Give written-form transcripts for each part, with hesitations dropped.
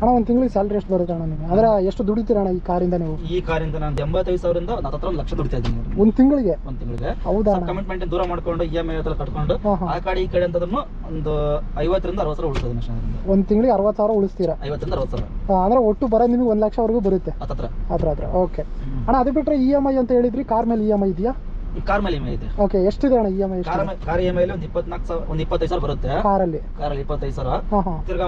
ಅಣ್ಣ ಒಂದು ತಿಂಗಳಿಗೆ ಸ್ಯಾಲ್ರಿ ಎಷ್ಟು ಬರುತ್ತೆ ಅಣ್ಣ ನಿಮಗೆ? ಅಂದ್ರೆ ಎಷ್ಟು ದುಡಿತೀರಾ ಅಣ್ಣ ಈ ಕಾರಿಂದ ನೀವು? ಈ ಕಾರಿಂದ ನಾನು 85,000ರಿಂದ ಹತ್ರ 1 ಲಕ್ಷ ದುಡಿತಾ ಇದ್ದೀನಿ ಒಂದು ತಿಂಗಳಿಗೆ. ಹೌದಾ? ಕಮಿಟ್ಮೆಂಟ್ ದೂರ ಮಾಡ್ಕೊಂಡು EMI ಎಲ್ಲ ಕಟ್ಕೊಂಡು ಆ ಕಡೆ ಈ ಕಡೆ ಅಂತದನ್ನು ಒಂದು 50ರಿಂದ 60 ಸಾವಿರ ಉಳಿಸ್ತದೆ ಅಷ್ಟೇ. ಒಂದು ತಿಂಗಳಿಗೆ 60 ಸಾವಿರ ಉಳಿಸ್ತೀರಾ? 50ರಿಂದ 60 ಸಾವಿರ. ಅಂದ್ರೆ ಒಟ್ಟು ಬರೋದು ನಿಮಗೆ 1 ಲಕ್ಷವರೆಗೂ ಬರುತ್ತೆ ಹತ್ರ. ಓಕೆ ಅಣ್ಣ. ಅದು ಬಿಟ್ಟರೆ EMI ಅಂತ ಹೇಳಿದ್ರಿ, ಕಾರ್ ಮೇಲೆ EMI ಇದೆಯಾ? ಕಾರ್ ಮೇಲೆ EMI ಇದೆ. ಓಕೆ, ಎಷ್ಟಿದೆ ಅಣ್ಣ EMI? ಕಾರ್ EMI ಅಲ್ಲಿ ಒಂದು 25 ಸಾವಿರ ಬರುತ್ತೆ. ಕಾರಲ್ಲಿ 25 ಸಾವಿರ. ತಿರ್ಗಾ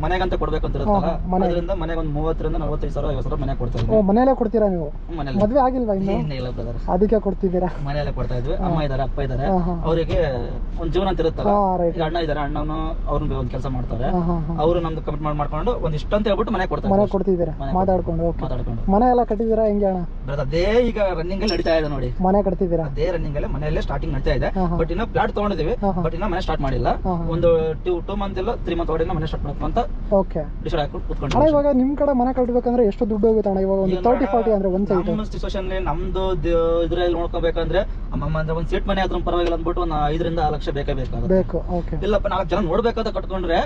ಮನೆಗಂತ ಕೊಡ್ಬೇಕು ಅಂತ ಇರುತ್ತಲ್ಲ, ಅದರಿಂದ ಮನೆಗೆ ಒಂದು 30ರಿಂದ 45 ಸಾವಿರ 50 ಸಾವಿರ ಮನೆ ಕೊಡ್ತಾ ಇದ್ದೀವಿ. ಮನೆಯಲ್ಲೇ ಕೊಡ್ತೀರಾ ನೀವು? ಮದುವೆ ಆಗಿಲ್ವಾ ಇನ್ನು? ಇಲ್ಲ ಬ್ರದರ್, ಅದಕ್ಕೆ ಕೊಡ್ತಿದ್ದೀರಾ? ಮನೆಯಲ್ಲೇ ಕೊಡ್ತಾ ಇದ್ವಿ. ಅಮ್ಮ ಇದಾರೆ, ಅಪ್ಪ ಇದಾರೆ, ಅವರಿಗೆ ಒಂದು ಜೀವನ ಅಂತ ಇರುತ್ತಲ್ಲ. ಈಗ ಅಣ್ಣ ಇದಾರೆ, ಅಣ್ಣನು ಅವ್ರನ್ನ ಒಂದು ಕೆಲಸ ಮಾಡ್ತಾರೆ. ಅವರು ನಮ್ದು ಕಮಿಟ್ಮೆಂಟ್ ಮಾಡ್ಕೊಂಡು ಒಂದಿಷ್ಟು ಅಂತ ಹೇಳ್ಬಿಟ್ಟು ಮನೆ ಕೊಡ್ತಿದ್ದೀರಾ? ಮಾತಾಡ್ಕೊಂಡು ಮನೆ ಎಲ್ಲ ಕಟ್ಟಿದ್ದೀರಾ? ಹೆಂಗೆ ಅಣ್ಣ? ಅದೇ ಈಗ ರನ್ನಿಂಗ್ ಅಲ್ಲಿ ನಡೀತಾ ಇದೆ ನೋಡಿ. ಮನೆ ಕಟ್ತಿದ್ದೀರಾ? ಅದೇ ರನ್ನಿಂಗ್ ಅಲ್ಲಿ ಮನೆಯಲ್ಲೇ ಸ್ಟಾರ್ಟಿಂಗ್ ನಡೀತಾ ಇದೆ. ಬಟ್ ಇನ್ನ ಪ್ಲಾಟ್ ತಗೊಂಡಿದೀವಿ, ಬಟ್ ಇನ್ನ ಮನೆ ಸ್ಟಾರ್ಟ್ ಮಾಡಿಲ್ಲ. ಒಂದು 2 ಮಂತ್ ಇಲ್ಲ 3 ಮಂತ್ ಒಳಗೆ ಮನೆ ಸ್ಟಾರ್ಟ್ ಮಾಡ್ಬೇಕು ಅಂತ ಡಿಸೈಡ್ ಹಾಕೊಂಡು ಕೂತ್ಕೊಂಡು. ಇವಾಗ ನಿಮ್ ಕಡೆ ಮನೆ ಕಟ್ಟಬೇಕಂದ್ರೆ ಎಷ್ಟು ದುಡ್ಡು ಹೋಗುತ್ತೆ ಅಣ್ಣ? ಇವಾಗ ಒಂದು 30-40 ಅಂದ್ರೆ ಒಂದು ಸೈಟ್ ನಮ್ಮ ಸಿಚುವೇಶನ್ ನಮ್ದು ಇದ್ರಲ್ಲಿ ನೋಡ್ಕೋಬೇಕಂದ್ರೆ ಅಮ್ಮಮ್ಮ ಅಂದ್ರೆ ಒಂದು ಸೀಟ್ ಮನೆ ಆದ್ರೂ ಪರವಾಗಿಲ್ಲ ಅಂದ್ಬಿಟ್ಟು ಒಂದು 5ರಿಂದ 6 ಲಕ್ಷ ಬೇಕು. ಇಲ್ಲಪ್ಪ 4 ಜನ ನೋಡ್ಬೇಕಂತ ಕಟ್ಕೊಂಡ್ರೆ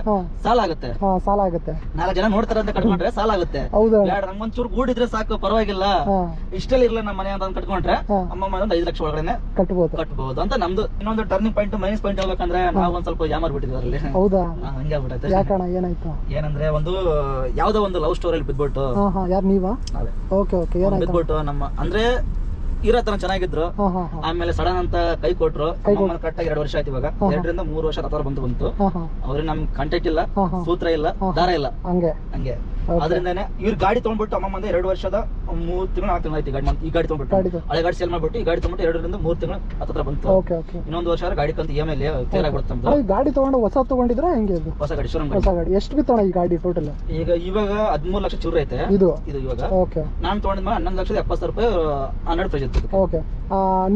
ಸಾಲ ಆಗುತ್ತೆ. 4 ಜನ ನೋಡ್ತಾರೆ ಅಂತ ಕಟ್ಕೊಂಡ್ರೆ ಸಾಲ ಆಗುತ್ತೆ. ನಮ್ಗೊಂಚೂರು ಗೂಡಿದ್ರೆ ಸಾಕು, ಪರವಾಗಿಲ್ಲ, ಇಷ್ಟಲ್ಲಿ ಇರ್ಲ ನಮ್ಮ ಮನೆ ಅಂತ ಕಟ್ಕೊಂಡ್ರೆ ಅಮ್ಮಮ್ಮ ಒಂದು 5 ಲಕ್ಷ ಒಳಗಡೆ ಕಟ್ಬಹುದು ಅಂತ ನಮ್ದು. ಇನ್ನೊಂದು ಟರ್ನಿಂಗ್ ಪಾಯಿಂಟ್ ಮೈನಸ್ ಪಾಯಿಂಟ್ ಹೇಳ್ಬೇಕಂದ್ರೆ ನಾವು ಒಂದ್ ಸ್ವಲ್ಪ ಯಾಮಾರ್ ಬಿಟ್ಟಿದ್ವಿ ಅದರಲ್ಲಿ. ಹೌದಾ? ಹಂಗೆ ಆಗ್ಬಿಟ್ಟೈತೆ. ಯಾಕಣ್ಣ, ಏನಾಯ್ತು? ಏನಂದ್ರೆ ಒಂದು ಯಾವ್ದೋ ಒಂದು ಲವ್ ಸ್ಟೋರಿಯಲ್ಲಿ ಬಿದ್ಬಿಟ್ಟು. ಯಾರು ನೀವಾ? ಬಿದ್ಬಿಟ್ಟು ನಮ್ಮ ಅಂದ್ರೆ ಇರೋ ತರ ಚೆನ್ನಾಗಿದ್ರು, ಆಮೇಲೆ ಸಡನ್ ಅಂತ ಕೈ ಕೊಟ್ರು. ಕರೆಕ್ಟಾಗಿ 2 ವರ್ಷ ಆಯ್ತು. ಇವಾಗ 2ರಿಂದ 3 ವರ್ಷ ಹತ್ರ ಬಂತು. ಅವ್ರಿಗೆ ನಮ್ ಕಾಂಟ್ಯಾಕ್ಟ್ ಇಲ್ಲ, ಸೂತ್ರ ಇಲ್ಲ, ದಾರ ಇಲ್ಲ. ಹಂಗೆ ಅದರಿಂದಾನೆ ಇವ್ರ ಗಾಡಿ ತಗೊಂಡ್ಬಿಟ್ಟು ಅಮ್ಮ 2 ವರ್ಷದ 3 ತಿಂಗಳು 4 ತಿಂಗಳು ಆಯ್ತು ಈ ಗಾಡಿ ತಗೊಂಡ್ಬಿಟ್ಟು. ಹಳೆ ಗಾಡಿ ಸೇಲ್ ಮಾಡ್ಬಿಟ್ಟು ಈ ಗಾಡಿ ತಗೊಂಡ್ಬಿಟ್ಟು 2ರಿಂದ 3 ತಿಂಗಳು ಹತ್ರ ಬಂತು. ಇನ್ನೊಂದು ವರ್ಷ ಗಾಡಿ ಕಂತ EMI ಕ್ಲಿಯರ್ ಆಗ್ಬಿಡುತ್ತೆ. ಗಾಡಿ ತಗೊಂಡು ಹೊಸ ತಗೊಂಡಿದ್ರೆ ಹೆಂಗೆ? ಹೊಸ ಗಾಡಿ, ಹೊಸ ಗಾಡಿ. ಎಷ್ಟು ಬಿತ್ತಣ್ಣ ಈ ಗಾಡಿ ಟೋಟಲ್? ಇವಾಗ 13 ಲಕ್ಷ ಚೂರು ಐತೆ ಇದು ಇವಾಗ. ನಾನು ತಗೊಂಡಿದ್ಮೇಲೆ 11,70,000 ರೂಪಾಯಿ ಹನ್ನೆರಡು ಪ್ರೈಸ್ ಇತ್ತು. ಓಕೆ,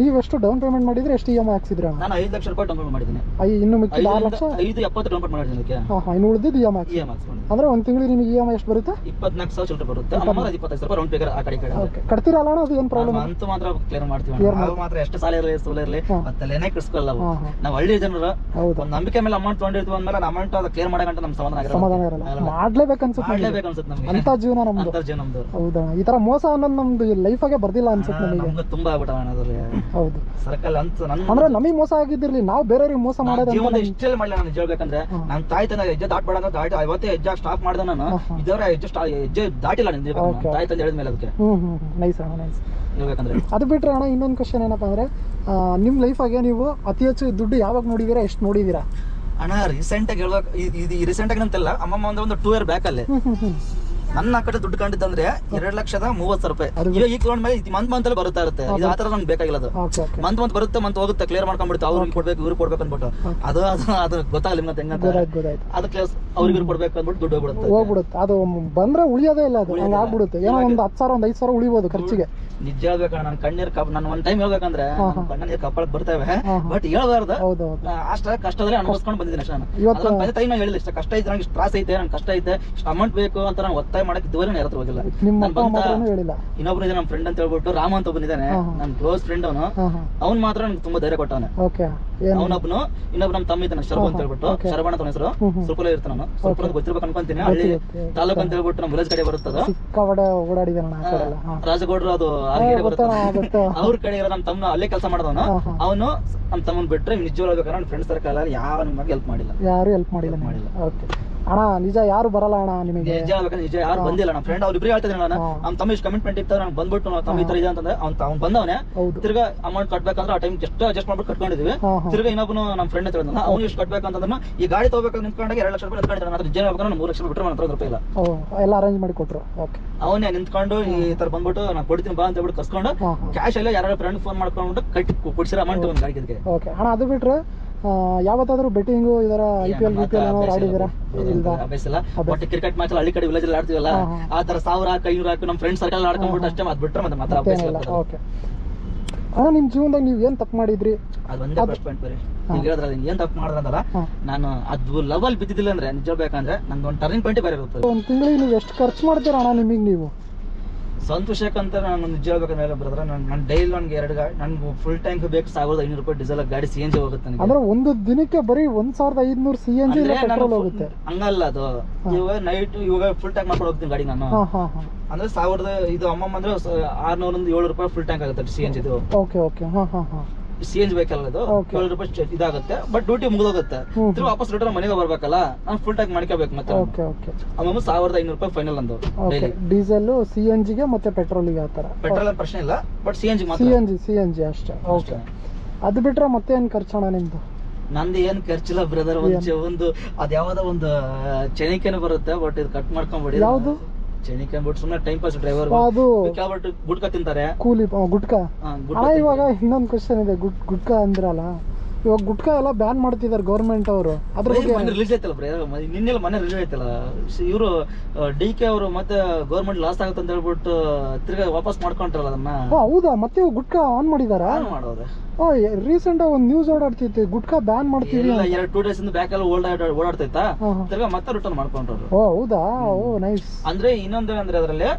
ನೀವೆಷ್ಟು ಡೌನ್ ಪೇಮೆಂಟ್ ಮಾಡಿದ್ರೆ ಎಷ್ಟು EMI ಹಾಕ್ಸಿದ್ರಿ? ನಾನು 5 ಲಕ್ಷ ರೂಪಾಯಿ ಡೌನ್ ಪೇಮೆಂಟ್ ಮಾಡಿದ್ದೀನಿ. ಇನ್ನು ಮಿಕ್ಕಿದ 6 ಲಕ್ಷ 570 ಡೌನ್ ಪೇಮೆಂಟ್ ಮಾಡಿದ್ದೀನಿ. ಇನ್ನು ಉಳಿದಿದ್ದು EMI ಅಂದ್ರೆ ಒಂದು ತಿಂಗಳಿಗೆ ನಿಮಗೆ EMI ಎಷ್ಟು ಬರುತ್ತೆ? 24,000 ಚಿಲ್ಲರೆ ಬರುತ್ತೆ. 25,000 ರೂಪಾಯಿ ರೌಂಡ್ ಫಿಗರ್ ಆ ಕಡೆ ಕಟ್ತೀರಲ್ಲ ಅಣ್ಣ? ಅದು ಏನು ಪ್ರಾಬ್ಲಮ್ ಅಂತ ಮಾತ್ರ ಕ್ಲಿಯರ್ ಮಾಡ್ತೀವಿ. ನಾವು ಮಾತ್ರ ಎಷ್ಟು ಸಾಲ ಇರಲಿ ಸೋಲ ಇರಲಿ ಮತ್ತೆಲ್ಲೇನೇ ಕಿಸ್ಕೊಳ್ಳಲ್ಲ. ನಾವು ಹಳ್ಳಿ ಜನರು ಒಂದು ನಂಬಿಕೆ ಮೇಲೆ ಅಮೌಂಟ್ ತಗೊಂಡಿರ್ತೀವಿ ಅಂದ್ಮೇಲೆ ಅಮೌಂಟ್ ಅದು ಕ್ಲಿಯರ್ ಮಾಡೋ ಗಂಟ ನಮ್ಗೆ ಸಮಾಧಾನ ಇರಲ್ಲ. ಮಾಡ್ಲೇಬೇಕು ಅನ್ಸುತ್ತೆ ನಮ್ಗೆ. ಅಂತ ಜೀವನ ನಮ್ದು. ಹೌದಾ? ಈ ತರ ಮೋಸ ಅನ್ನೋದು ನಮ್ದು ಲೈಫಾಗೆ ಬರ್ದಿಲ್ಲ ಅನ್ಸುತ್ತೆ ನಮಗೆ. ತುಂಬಾ ಆಗ್ಬಿಟ್ಟ ಅದ್ರಲ್ಲಿ. ಹೌದು, ಸರ್ಕಲ್ ಅಂತ ಅಂದ್ರೆ ನಮಗೆ ಮೋಸ ಆಗಿದ್ದಿರ್ಲಿ, ನಾವು ಬೇರೆಯವ್ರಿಗೆ ಮೋಸ ಮಾಡೋದು ಇಷ್ಟೆಲ್ಲ ಮಾಡಲಿಲ್ಲ. ನಾನು ನಿಜ ಹೇಳ್ಬೇಕಂದ್ರೆ ನನ್ನ ತಾಯಿ ತಂದೆ ಹೆಜ್ಜೆ ದಾಟ್ಬೇಡ ಅಂತ ದಾಟಿ ಅವತ್ತೇ ಹೆಜ್ಜೆ ಸ್ಟಾಪ್ ಮಾಡಿದೆ. ನಾನು ಇದರ ಹೆಜ್ಜೆ ದಾಟಿಲ್ಲ ತಾಯಿ ತಂದೆ ಹೇಳಿದ್ಮೇಲೆ. ಅದಕ್ಕೆ ನೈಸ್ ಹೇಳ್ಬೇಕಂದ್ರೆ ಅದು ಬಿಟ್ರೆ ಅಣ್ಣ ಇನ್ನೊಂದು ಕ್ವಶನ್ ಏನಪ್ಪಾ ಅಂದ್ರೆ, ನಿಮ್ ಲೈಫಾಗೆ ನೀವು ಅತಿ ಹೆಚ್ಚು ದುಡ್ಡು ಯಾವಾಗ ನೋಡಿದೀರಾ, ಎಷ್ಟು ನೋಡಿದೀರಾ ಅಣ್ಣ? ರೀಸೆಂಟ್ ಆಗಿ ಹೇಳ್ಬೇಕು, ರೀಸೆಂಟ್ ಆಗಿ ಅಂತಲ್ಲ, ಅಮ್ಮಮ್ಮ ಒಂದು 2 ಇಯರ್ ಬ್ಯಾಕ್ ಅಲ್ಲಿ ನನ್ನ ಕಡೆ ದುಡ್ಡು ಕಂಡಿದ್ದಂದ್ರೆ 2,30,000 ರೂಪಾಯಿ. ಈ ತಗೊಂಡ್ ಮೇಲೆ ಮಂತ್ ಅಲ್ಲಿ ಬರುತ್ತಾ ಇರುತ್ತೆ. ಇದು ಆತರ ನಂಗೆ ಬೇಕಾಗಿಲ್ಲ. ಅದು ಮಂತ್ ಬರುತ್ತೆ, ಮಂತ್ ಹೋಗುತ್ತೆ, ಕ್ಲಿಯರ್ ಮಾಡ್ಕೊಂಡ್ಬಿಡುತ್ತೆ. ಅವ್ರಿಗೆ ಕೊಡ್ಬೇಕು, ಇವ್ರಿಗೆ ಕೊಡ್ಬೇಕು ಅಂದ್ಬಿಟ್ಟು ಅದು ಗೊತ್ತಾಗಲ್ಲ ಮತ್ತೆ ಹೆಂಗಂತ. ಅದಕ್ಕೆ ಅವ್ರಿಗೆ ಕೊಡ್ಬೇಕು ಅಂದ್ಬಿಟ್ಟು ದುಡ್ಡು ಹೋಗ್ಬಿಡುತ್ತೆ. ಅದು ಬಂದ್ರೆ ಉಳಿಯೋದೇ ಇಲ್ಲ, ಅದು ಆಗ್ಬಿಡುತ್ತೆ. ಏನೋ ಒಂದು 10,000 ಒಂದು 5,000 ಉಳಿಬೋದು ಖರ್ಚಿಗೆ. ನಿಜ ಹೇಳ್ಬೇಕಣ್ಣ, ನನ್ನ ಕಣ್ಣೀರ್ ನಾನು ಒಂದ್ ಟೈಮ್ ಹೇಳ್ಬೇಕಂದ್ರೆ ಕಣ್ಣೀರ್ ಕಪ್ಪಳಕ್ ಬರ್ತೇವೆ, ಬಟ್ ಹೇಳ್ಬಾರ್ದು. ಅಷ್ಟ ಕಷ್ಟದಲ್ಲಿ ಅನುಭವಿಸ್ಕೊಂಡು ಬಂದಿದ್ದೀನಿ ಅಷ್ಟೇ. ನಾನು ಟೈಮ್ ಹೇಳಿಲ್ಲ, ಇಷ್ಟ ಕಷ್ಟ ಐತೆ, ನಂಗೆ ಇಷ್ಟು ತ್ರಾಸ ಐತೆ, ನಂಗೆ ಕಷ್ಟ ಐತೆ, ಇಷ್ಟು ಅಮೌಂಟ್ ಬೇಕು ಅಂತ ನಾನು ಒತ್ತಾಯ ಮಾಡಕ್ಕೆ ಇದುವರೆಗೂ ಯಾರ ಹತ್ರ ಹೋಗಿಲ್ಲ. ಇನ್ನೊಬ್ರು ಇದೆ ನಮ್ಮ ಫ್ರೆಂಡ್ ಅಂತ ಹೇಳ್ಬಿಟ್ಟು ರಾಮ ಅಂತ ಬಂದಿದ್ದಾನೆ, ನನ್ನ ಕ್ಲೋಸ್ ಫ್ರೆಂಡ್. ಅವ್ನು ಮಾತ್ರ ನಂಗೆ ತುಂಬಾ ಧೈರ್ಯ ಕೊಟ್ಟಾನೆ. ಅವನೊಬ್ನು, ಇನ್ನೊಬ್ರು ನಮ್ಮ ತಮ್ಮ ಇದ್ದಾನೆ ಶರಬ್ ಅಂತ ಹೇಳ್ಬಿಟ್ಟು, ಶರಬಣ ಅಂತ ಹೆಸರು, ಸುರ್ಪುಲ ಇರ್ತಾನೆ. ನಾನು ಸುರ್ಪುಲ ಗೊತ್ತಿರ್ಬೇಕು ಅನ್ಕೊಂತೀನಿ. ಹಳ್ಳಿ ತಾಲೂಕು ಅಂತ ಹೇಳ್ಬಿಟ್ಟು ನಮ್ಮ ವಿಲೇಜ್ ಕಡೆ ಬರುತ್ತದ. ರಾಜಗೌಡ್ರು ಅದು ಅವ್ರ ಕಡೆ ಇರೋ ನಮ್ಮ ತಮ್ಮ ಅಲ್ಲೇ ಕೆಲಸ ಮಾಡಿದವನು. ಅವನು ನಮ್ಮ ತಮ್ಮನ್ ಬಿಟ್ರೆ ನಿಜವಾಗ್ಲೂ ನನ್ನ ಫ್ರೆಂಡ್ ಸರ್ಕಲ್ ಅಲ್ಲಿ ಯಾರು ನಮಗೆ ಹೆಲ್ಪ್ ಮಾಡಿಲ್ಲ. ಅಣ್ಣ ನಿಜ ಯಾರು ಬರಲ್ಲ ಅಣ್ಣ ನಿಮಗೆ. ನಿಜ ಯಾರು ಬಂದಿಲ್ಲ. ನಮ್ಮ ಫ್ರೆಂಡ್ ಅವ್ರಿಬ್ರು ಹೇಳ್ತಾ ಇದ್ದಾರೆ, ನಮ್ಮ ತಮ್ಮ ಇಷ್ಟು ಕಮಿಟ್ಮೆಂಟ್ ಇತ್ತು, ನಾನು ಬಂದ್ಬಿಟ್ಟು ತಮ್ಮ ಈ ತರ ಇದೆ ಅಂತಂದ್ರೆ ಅವ್ನು ಬಂದವನೇ. ತಿರ್ಗಾ ಅಮೌಂಟ್ ಕಟ್ಬೇಕಂದ್ರೆ ಆ ಟೈಮ್ ಎಷ್ಟು ಅಡ್ಜಸ್ಟ್ ಮಾಡ್ಬಿಟ್ಟು ಕಟ್ಕೊಂಡಿದ್ವಿ. ತಿರ್ಗಾ ಇನ್ನೊಬ್ಬನು ನಮ್ಮ ಫ್ರೆಂಡ್ ಹತ್ರ ಅವ್ನು ಇಷ್ಟು ಕಟ್ಬೇಕಂತಂದ್ರೆ ಈ ಗಾಡಿ ತಗೋಬೇಕು ನಿಂತ್ಕೊಂಡಾಗ 2 ಲಕ್ಷ ರೂಪಾಯಿ ನಿಂತ್ಕೊಂಡಿದ್ದಾನೆ. ನಿಜ ಹೇಳ್ಬೇಕು, 3 ಲಕ್ಷ ಬಿಟ್ಟರೆ ನನ್ನ 100 ರೂಪಾಯಿ ಇಲ್ಲ. ಎಲ್ಲ ಅರೇಂಜ್ ಮಾಡಿ ಕೊಟ್ಟರು. ಅವನೇ ನಿಂತ್ಕೊಂಡು ಈ ತರ ಬಂದ್ಬಿಟ್ಟು ನಾನು ಕೊಡ್ತೀನಿ ಬಾ ಅಂತ ಹೇಳ್ಬಿಟ್ಟು ಕಸ್ಕೊಂಡು ಕ್ಯಾಶ್ ಎಲ್ಲ ಯಾರು ಫ್ರೆಂಡ್ ಫೋನ್ ಮಾಡ್ಕೊಂಡು ಕಟ್ಟಿ ಕೊಡ್ಸಿರೋ ಅಮೌಂಟ್ ಒಂದು ಗಾಡಿಗೆ. ಅಣ್ಣ ಅದು ಬಿಟ್ರೆ ಯಾವತ್ತಾದ್ರೂ ಬೆಟ್ಟಿಂಗು ಇದರ IPL ಏನಾದ್ರು ಆಡಿದ್ದೀರಾ? ಬಟ್ ಕ್ರಿಕೆಟ್ ಮ್ಯಾಚ್ ಹಳ್ಳಿ ಕಡೆ ವಿಲೇಜ್ ಅಲ್ಲಿ ಆಡ್ತೀವಲ್ಲ, ಆ ತರ 1,000 ಹಾಕಿ ನಮ್ಮ ಫ್ರೆಂಡ್ ಸರ್ಕಲ್ ಆಡ್ಕೊಂಡ್ಬಿಟ್ಟು ಅಷ್ಟೇ. ಅದ್ ಬಿಟ್ರೆ ಮತ್ತೆ ಮಾತ್ರ ಅಣ್ಣ ನಿಮ್ ಜೀವನದಾಗ ನೀವ್ ಏನ್ ತಪ್ಪು ಮಾಡಿದ್ರಿ? ಅದೊಂದೇ ಫಸ್ಟ್ ಪಾಯಿಂಟ್ ಬೇರೆ. ಈಗ ಹೇಳಿದ್ರಲ್ಲ ಏನ್ ತಪ್ಪು ಮಾಡಿದ್ರಲ್ಲ, ನಾನು ಅದು ಲವಲ್ ಬಿದ್ದಿದ್ದಿಲ್ಲ ಅಂದ್ರೆ ನಿಜ ಬೇಕಂದ್ರೆ ನಂದು ಒಂದು ಟರ್ನಿಂಗ್ ಪಾಯಿಂಟ್ ಬೇರೆ ಇರುತ್ತೆ. ಒಂದ್ ತಿಂಗಳಿಗೆ ನೀವು ಎಷ್ಟು ಖರ್ಚು ಮಾಡ್ತೀರಾ ಅಣ್ಣ ನಿಮಗೆ ನೀವು? ಸ್ವಂತ ವಿಷಯಕ್ಕಂತ ನಾನು ನಿಜ ಹೇಳ್ಬೇಕಂದ್ರೆ ಬ್ರದರ್, ನಾನು ಡೈಲಿ ನನಗೆ 2 ಗಾಡಿ, ನನ್ಗೆ ಫುಲ್ ಟ್ಯಾಂಕ್ ಬೇಕು, 1500 ರೂಪಾಯಿ ಡೀಸೆಲ್ ಗಾಡಿ CNG ಹೋಗುತ್ತೆ ನನಗೆ. ಅಂದ್ರೆ ಒಂದು ದಿನಕ್ಕೆ ಬರೀ 1500 CNG ಪೆಟ್ರೋಲ್ ಹೋಗುತ್ತೆ. ಹಂಗಲ್ಲ ಅದು, ಇವಾಗ ನೈಟ್ ಇವಾಗ ಫುಲ್ ಟ್ಯಾಂಕ್ ಮಾಡ್ಕೊಂಡು ಹೋಗ್ತೀನಿ ಗಾಡಿ ನಾನು. ಅಂದ್ರೆ 1000 ಇದು ಅಮ್ಮಮ್ಮ ಅಂದ್ರೆ 600 700 ರೂಪಾಯಿ ಫುಲ್ ಟ್ಯಾಂಕ್ ಆಗುತ್ತೆ CNG ಇದು. Okay okay. CNG ಬೇಕಲ್ಲ ಇದು, 700 ರೂಪಾಯಿ ಇದಾಗುತ್ತೆ. ಬಟ್ ಡ್ಯೂಟಿ ಮುಗಿದೋಗುತ್ತೆ, ತಿರ್ಗಿ ವಾಪಸ್ ರಿಟರ್ನ್ ಮನೆಗೆ ಬರ್ಬೇಕಲ್ಲ, ನಾನು ಫುಲ್ ಟ್ಯಾಂಕ್ ಮಾಡ್ಕೋಬೇಕು. ಮತ್ತೆ ಅಮ್ಮಮ್ಮ 1500 ರೂಪಾಯಿ ಫೈನಲ್ ಅಂದು ಡೀಸೆಲ್ CNG ಗೆ ಮತ್ತೆ ಪೆಟ್ರೋಲಿಗೆ. ಆತರ ಪೆಟ್ರೋಲ್ ಪ್ರಶ್ನೆ ಇಲ್ಲ, ಬಟ್ CNG ಮಾತ್ರ. CNG ಅಷ್ಟೇ. ಓಕೆ. ಅದು ಬಿಟ್ರೆ ಮತ್ತೆ ಏನ್ ಖರ್ಚಣ ನಿಮ್ದು? ನಂದು ಏನ್ ಖರ್ಚಿಲ್ಲ ಬ್ರದರ್. ಒಂದು ಅದ್ ಯಾವ್ದೋ ಒಂದು ಚೆನಿಕೆನ ಬರುತ್ತೆ, ಬಟ್ ಇದು ಕಟ್ ಮಾಡ್ಕೊಂಡ್ಬಿಡಿ. ಯಾವ್ದು ಚೆನಿಕೆ ಬಿಟ್ಟು ಸುಮ್ಮನೆ ಟೈಮ್ ಪಾಸ್ ಡ್ರೈವರ್ ಅದು ಗುಟ್ಕಾ ತಿಂತಾರೆ, ಕೂಲಿ ಗುಟ್ಕಾ. ಇವಾಗ ಇನ್ನೊಂದು ಕ್ವಶನ್ ಇದೆ, ಗುಟ್ಕಾ ಅಂದ್ರಲ್ಲ, ಇವಾಗ ಗುಟ್ಕಾ ಎಲ್ಲ ಬ್ಯಾನ್ ಮಾಡ್ತಿದ್ದಾರೆ ಗೌರ್ಮೆಂಟ್ ಅವರು. ಅದ್ರ ಬಗ್ಗೆ ರಿಲೀಸ್ ಆಯ್ತಲ್ಲ ನಿನ್ನೆಲ್ಲ ಮನೆ ರಿಲೀಸ್ ಆಯ್ತಲ್ಲ, ಇವರು DK ಅವರು ಮತ್ತೆ ಗೌರ್ಮೆಂಟ್ ಲಾಸ್ ಆಗುತ್ತೆ ಅಂತ ಹೇಳ್ಬಿಟ್ಟು ತಿರ್ಗಾ ವಾಪಸ್ ಮಾಡ್ಕೊಂಡ್ರಲ್ಲ ಅದನ್ನ. ಹೌದಾ? ಮತ್ತೆ ಗುಟ್ಕಾ ಆನ್ ಮಾಡಿದಾರ? ಮಾಡೋದು ರೀಸೆಂಟ್ ಒಂದು ನ್ಯೂಸ್ ಓಡಾಡ್ತಿತ್ತು, ಗುಟ್ಕಾ ಬ್ಯಾನ್ ಮಾಡ್ತೀವಿ. 2 ಡೇಸ್ ಇಂದ ಬ್ಯಾಕ್ ಎಲ್ಲ ಓಡಾಡ್ತೈತಾ, ತಿರ್ಗಾ ಮತ್ತೆ ರಿಟರ್ನ್ ಮಾಡ್ಕೊಂಡ್ರು. ಹೌದಾ? ನೈಸ್. ಅಂದ್ರೆ ಇನ್ನೊಂದು ಅಂದ್ರೆ ಅದರಲ್ಲಿ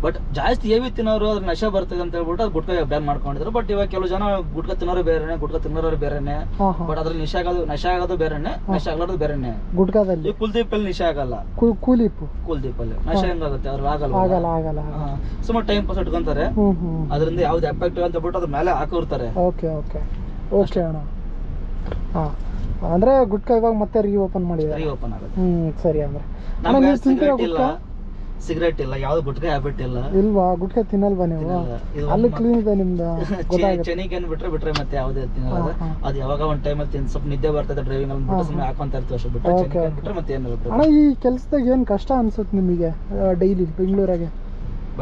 ಬಟ್ ಜಾಸ್ತಿ ಹೆವಿ ತಿನ್ನೋರು ಅದ್ರ ನಶೆ ಬರ್ತದೆ ಅಂತ ಹೇಳ್ಬಿಟ್ಟು ಅದು ಗುಟ್ಕಾ ಬ್ಯಾನ್ ಮಾಡ್ಕೊಂಡಿದ್ರು. ಬಟ್ ಇವಾಗ ಕೆಲವು ಜನ ಗುಟ್ಕಾ ತಿನ್ನೋರು ಬೇರೆನೆ, ಗುಟ್ಕಾ ತಿನ್ನೋರು ಬೇರೆನೆ. ಬಟ್ ಅದ್ರಲ್ಲಿ ನಶೆ ಆಗೋದು ಬೇರೆನೆ, ನಶೆ ಆಗ್ಲಾರ್ದು ಬೇರೆನೆ. ಗುಟ್ಕಾದಲ್ಲಿ ಕುಲ್ದೀಪ್ ಅಲ್ಲಿ ನಿಶೆ ಆಗಲ್ಲ, ಕುಲ್ದೀಪ್ ಅಲ್ಲಿ ನಶೆ ಹೆಂಗಾಗುತ್ತೆ ಅವ್ರು ಆಗಲ್ಲ. ಸುಮಾರು ಟೈಮ್ ಪಾಸ್ ಇಟ್ಕೊಂತಾರೆ, ಅದರಿಂದ ಯಾವ್ದು ಎಫೆಕ್ಟ್ ಅಂತ ಹೇಳ್ಬಿಟ್ಟು ಅದ್ರ ಮೇಲೆ ಹಾಕಿರ್ತಾರೆ. ಓಕೆ ಓಕೆ ಓಕೆ ಅಣ್ಣ. ಅಂದ್ರೆ ಗುಟ್ಕಾ ಇವಾಗ ಮತ್ತೆ ರೀಓಪನ್ ಮಾಡಿದ್ದಾರೆ. ರೀಓಪನ್ ಆಗುತ್ತೆ. ಸರಿ. ಅಂದ್ರೆ ನಮ್ಗೆ ಸಿಗರೇಟ್ ಇಲ್ಲ, ಸಿಗರೇಟ್ ಇಲ್ಲ, ಯಾವ್ದು ಗುಟ್ಕಾ ಹ್ಯಾಬಿಟ್ ಇಲ್ಲ. ಇಲ್ವಾ? ಗುಟ್ಕಾ ತಿನ್ನಲ್ವಾ ನೀವು? ಅಲ್ಲಿ ಕ್ಲೀನ್ ಇದೆ ನಿಮ್ದು. ಚೆನಿಗೆ ಬಿಟ್ರೆ ಮತ್ತೆ ಯಾವ್ದೇ ತಿನ್ನಲ್ಲ. ಅದು ಯಾವಾಗ ಒಂದ್ ಟೈಮ್ ಅಲ್ಲಿ ಸ್ವಲ್ಪ ನಿದ್ದೆ ಬರ್ತದೆ ಡ್ರೈವಿಂಗ್ ಅಲ್ಲಿ ಬಿಟ್ಟು ಸುಮ್ಮನೆ ಹಾಕೊಂತ ಇರ್ತೀವಿ ಅಷ್ಟೇ, ಬಿಟ್ರೆ ಮತ್ತೆ ಏನಿಲ್ಲ. ಅಣ್ಣ ಈ ಕೆಲ್ಸದಾಗ ಏನ್ ಕಷ್ಟ ಅನ್ಸುತ್ತೆ ನಿಮಗೆ ಡೈಲಿ ಬೆಂಗಳೂರಾಗೆ?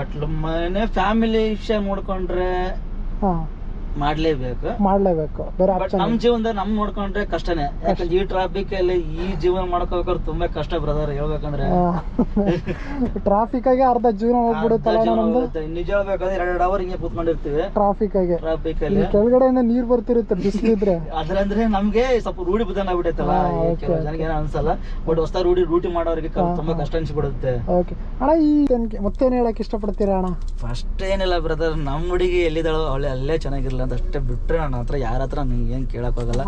ಬಟ್ ಮನೆ ಫ್ಯಾಮಿಲಿ ವಿಷಯ ನೋಡ್ಕೊಂಡ್ರೆ ಮಾಡ್ಲೇಬೇಕು. ಬಟ್ ನಮ್ ಜೀವನದಾಗ ನಮ್ ನೋಡ್ಕೊಂಡ್ರೆ ಕಷ್ಟನೇ, ಯಾಕಂದ್ರೆ ಈ ಟ್ರಾಫಿಕ್ ಅಲ್ಲಿ ಈ ಜೀವನ ಮಾಡ್ಕೋಬೇಕಾದ್ರೆ ತುಂಬಾ ಕಷ್ಟ ಬ್ರದರ್. ಹೇಳ್ಬೇಕಂದ್ರೆ ಟ್ರಾಫಿಕ್ ಆಗಿ ಅರ್ಧ ಜೀವನ ಹೋಗ್ಬಿಡುತ್ತಲ್ಲ ನಮ್ದು. ನಿಜ ಹೇಳ್ಬೇಕಂದ್ರೆ 2 ಅವರ್ ಹಿಂಗೆ ಕೂತ್ಕೊಂಡಿರ್ತೀವಿ ಟ್ರಾಫಿಕ್ ಅಲ್ಲಿ. ಕೆಳಗಡೆಯಿಂದ ನೀರ್ ಬರ್ತಿರುತ್ತೆ ಬಿಸಿಲಿದ್ರೆ. ಅದ್ರಂದ್ರೆ ನಮ್ಗೆ ಸ್ವಲ್ಪ ರೂಢಿ ಬುದ್ಧನ ಆಗ್ಬಿಟ್ಟೈತಲ್ಲ, ಕೆಲವು ಜನಕ್ಕೆ ಏನೋ ಅನ್ಸಲ್ಲ. ಬಟ್ ಹೊಸ ರೂಢಿ ಮಾಡೋರಿಗೆ ತುಂಬಾ ಕಷ್ಟ ಅನ್ಸ್ಬಿಡುತ್ತೆ. ಅಣ್ಣ ಈ ಮತ್ತೇನ್ ಹೇಳಕ್ ಇಷ್ಟಪಡ್ತೀರಾ ಅಣ್ಣ? ಫಸ್ಟ್ ಏನಿಲ್ಲ ಬ್ರದರ್, ನಮ್ ಹುಡುಗಿ ಎಲ್ಲಿದ್ದಾಳೋ ಅವಳೆ ಅಲ್ಲೇ ಚೆನ್ನಾಗಿರ್ಲಿ ಅಂತ ಅಷ್ಟೇ ಬಿಟ್ರೆ ನನ್ನ ಹತ್ರ ಯಾರ ಹತ್ರ ಏನ್ ಕೇಳಕ್ ಹೋಗಲ್ಲ.